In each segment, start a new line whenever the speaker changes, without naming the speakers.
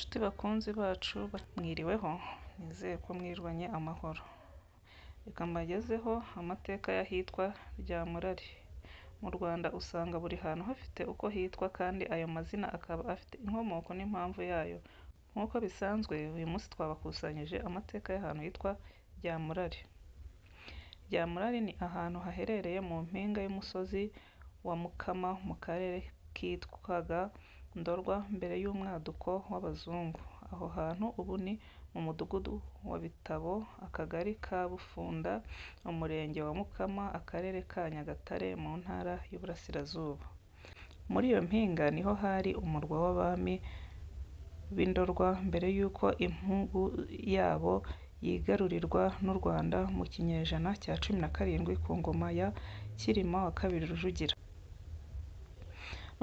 Inshuti bakunzi bacu mwiriweho, nizeye ko mwirwanye amahoro. Reka mbagezeho amateka y'ahitwa Ryamurari. Mu Rwanda usanga buri hantu hafite uko hitwa kandi ayo mazina akaba afite inkomoko n'impamvu yayo. Nk'uko bisanzwe, uyu munsi twabakusanyije amateka y'ahantu hitwa Ryamurari. Ryamurari ni ahantu haherereye mu mpinga y'umusozi wa Mukama mu karere kitwaga Ndorwa mbere y'umwaduko w'abazungu. Aho hantu ubu ni mu mudugudu wa Bitabo, akagari ka Bufunda, umurenge wa Mukama, akarere ka Nyagatare, mu ntara y'Uburasirazuba. Muri iyo mpinga niho hari umurwa w'abami b'Indorwa mbere y'uko impugu yabo yigarurirwa n'u Rwanda mu kinyejana cya 17 ku ngoma ya Cyilima II Rujugira.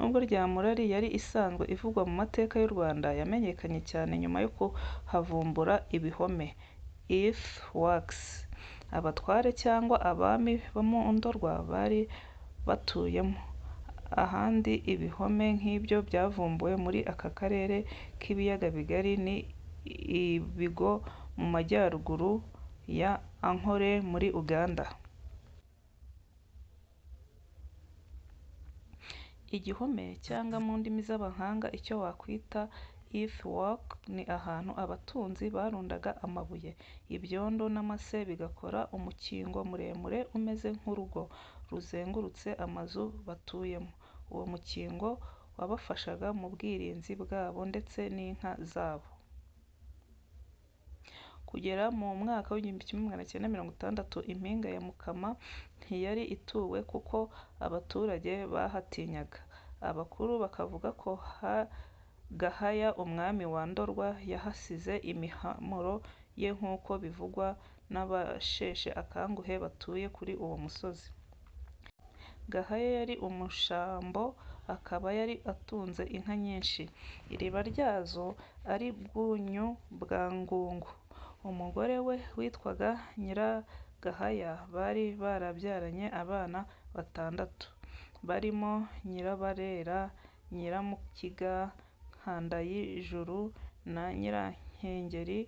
Nubwo Ryamurari yari isanzwe ivugwa mu mateka y'u Rwanda, yamenyekanye cyane nyuma yo kuhavumbura ibihome earthworks abatware cyangwa abami bo mu Ndorwa bari batuyemo. Ahandi ibihome nk'ibyo byavumbuwe muri aka karere k'ibiyaga bigari ni Ibigo mu majyaruguru ya Ankole muri Uganda. Igihome cyangwa mu ndimi z'abahanga icyo wakwita earthwork ni ahantu abatunzi barundaga amabuye, ibyondo n'amase bigakora umukingo muremure umeze nk'urugo ruzengurutse amazu batuyemo. Uwo mukingo wabafashaga mu bwirinzi bwabo ndetse n'inka zabo. Kugera mu mwaka w'1960 impinga ya Mukama ntiyari ituwe kuko abaturage bahatinyaga. Abakuru bakavuga ko Gahaya umwami wa Ndorwa yahasize imihamuro ye nk'uko bivugwa n'abasheshe akanguhe batuye kuri uwo musozi. Gahaya yari umushambo, akaba yari atunze inka nyinshi. Iriba ryazo ari Bwunyu bwa Ngungu. Umugore we witwaga Nyiragahaya bari barabyaranye abana 6 barimo Nyirabarera, Nyiramukiga, Nkandayijuru na Nyirankengeri.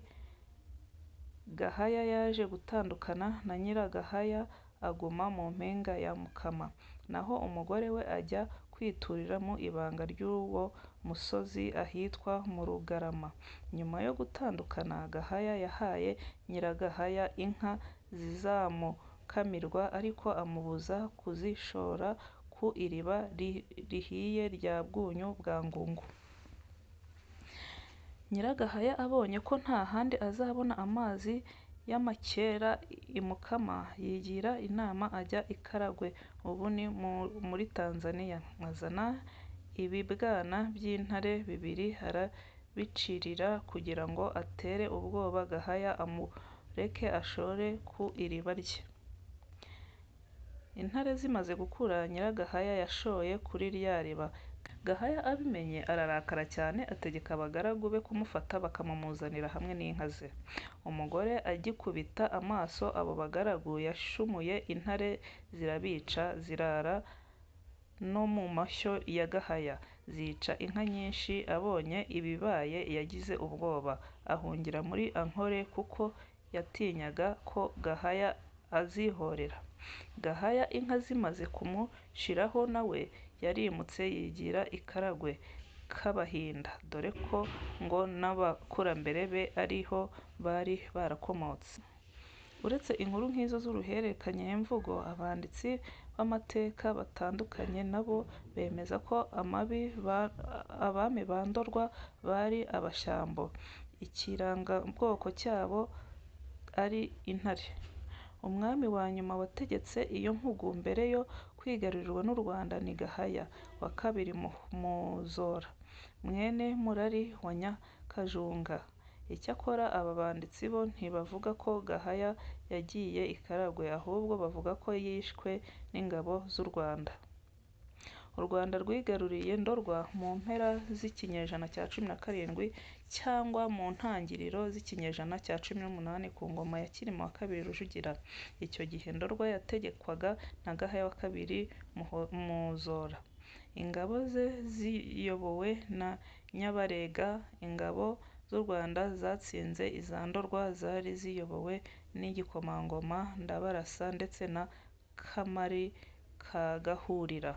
Gahaya yaje gutandukana na Nyiragahaya aguma mu mpinga ya Mukama, naho umugore we ajya kwiturira mu ibanga ry'uwo musozi ahitwa mu Rugarama. Nyuma yo gutandukana, Gahaya yahaye Nyiragahaya inka zizamukamirwa ariko amubuza kuzishora ku iriba rihiye rya Bwunyu bwa Ngungu. Nyiragahaya abonye ko nta handi azabona amazi y'amakera i Mukama, yigira inama ajya i Karagwe, ubu ni muri Tanzania, azana ibibwana by'intare 2 arabicirira kugira ngo atere ubwoba Gahaya amureke ashore ku iriba rye. Intare zimaze gukura, Nyiragahaya yashoye kuri rya riba. Gahaya abimenye ararakara cyane, ategeka abagaragu be kumufata bakamumuzanira hamwe n'inka ze. Umugore agikubita amaso abo bagaragu, yashumuye intare zirabica, zirara no mu mashyo ya Gahaya, zica inka nyinshi. Abonye ibibaye yagize ubwoba, ahungira muri Ankole kuko yatinyaga ko Gahaya azihorera. Gahaya inka zimaze kumushiraho nawe yarimutse yigira i Karagwe k'Abahinda, dore ko ngo n'abakurambere be ariho bari barakomotse. Uretse inkuru nk'izo z'uruhererekanyemvugo, abanditsi b'amateka batandukanye nabo bemeza ko abami ba Ndorwa bari abashambo, ikirangabwoko cyabo ari intare. Umwami wa nyuma wategetse iyo mpugu mbere yo kwigarurirwa n'u Rwanda ni Gahaya II Muzora, mwene Murari wa Nyakajunga. Icyakora aba banditsi bo ntibavuga ko Gahaya yagiye i Karagwe, ahubwo bavuga ko yishwe n'ingabo z'u Rwanda. U Rwanda rwigaruriye Ndorwa mu mpera z'ikinyejana cya 17 cyangwa mu ntangiriro z'ikinyejana cya 18 ku ngoma ya Cyilima II Rujugira. Icyo gihe Ndorwa yategekwaga na Gahaya II Muzora. Ingabo ze ziyobowe na Nyabarega. Ingabo z'u Rwanda zatsinze iza Ndorwa zari ziyobowe n'Igikomangoma Ndabarasa ndetse na Kamari ka Gahurira.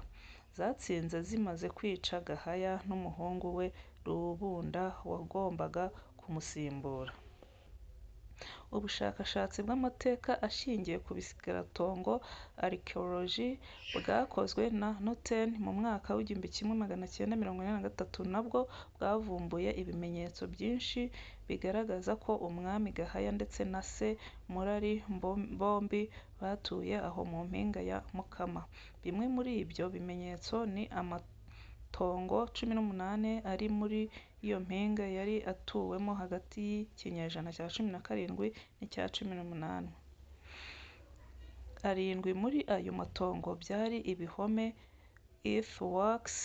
Zatsinze zimaze kwica Gahaya n'umuhungu we Rubunda wagombaga kumusimbura. Ubushakashatsi bw'amateka ashingiye ku bisigaratongo (archaeology) bwakozwe na Norton mu mwaka w'1943 nabwo bwavumbuye ibimenyetso byinshi bigaragaza ko Umwami Gahaya ndetse na se Murari bombi batuye aho mu mpinga ya Mukama. Bimwe muri ibyo bimenyetso ni amatongo 18 ari muri iyo mpinga yari atuwemo hagati y'ikinyejana cya 17 n'icya 18. Arindwi muri ayo matongo byari ibihome earthworks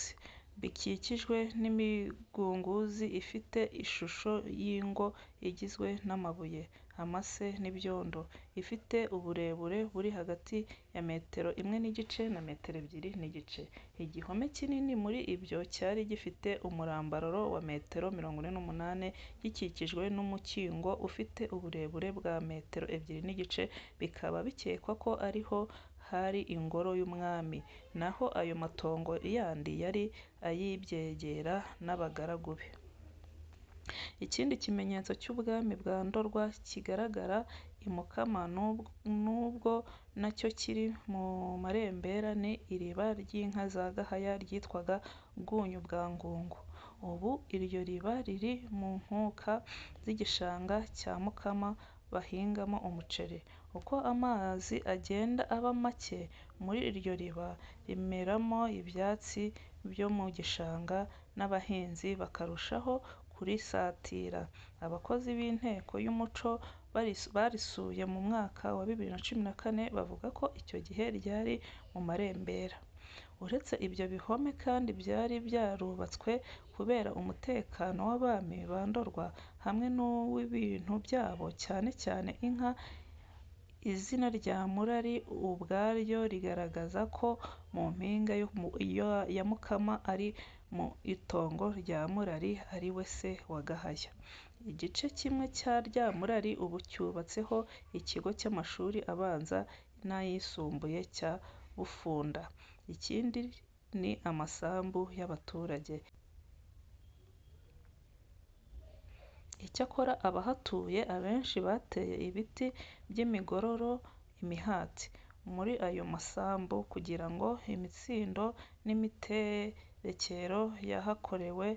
bikikijwe n'imigunguzi ifite ishusho y'ingo igizwe n'amabuye, amase n'ibyondo, ifite uburebure buri hagati ya metero 1.5 na metero 2.5. Igihome kinini muri ibyo cyari gifite umurambararo wa metero 48, gikikijwe n'umukingo ufite uburebure bwa metero 2.5. Bikaba bikekwa ko ariho hari ingoro y'umwami, naho ayo matongo yandi yari ay'ibyegera n'abagaragu be. Ikindi kimenyetso cy'ubwami bwa Ndorwa kigaragara i Mukama n'ubwo nacyo kiri mu marembera ni iriba ry'inka za Gahaya ryitwaga Bwunyu bwa Ngungu. Ubu iryo riba riri mu nkuka z'igishanga cya Mukama bahingamo umuceri. Uko amazi agenda aba make muri iryo riba rimeramo ibyatsi byo mu gishanga n'abahinzi bakarushaho kurisatira. Abakozi b'inteko y'umuco barisuye mu mwaka wa 2014 bavuga ko icyo gihe ryari mu marembera. Uretse ibyo bihome kandi byari byarubatswe kubera umutekano w'abami ba Ndorwa hamwe n'uw'ibintu byabo cyane cyane inka. Izina rya Murari ubwaryo rigaragaza ko mu mpinga ya Mukama ari mu itongo rya Murari ari we se wa Gahaya. Igice kimwe cya rya Murari ubu cyubatseho ikigo cy'amashuri abanza n'ayisumbuye cya Bufunda. Ikindi ni amasambu y'abaturage. Icyakora abahatuye abenshi bateye ibiti by'imigororo, imihati muri ayo masambu kugira ngo imitsindo n'imiterekero yahakorewe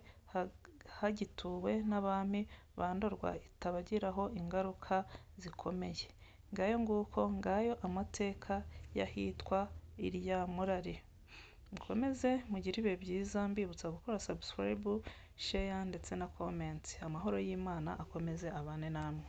hagituwe n'abami ba Ndorwa itabagiraho ingaruka zikomeye. Ngayo amateka y'ahitwa irya Murari. Mukomeze mugire ibihe byiza, mbibutsa gukora subscribe, share ndetse na comment. Amahoro y'Imana akomeze abane namwe.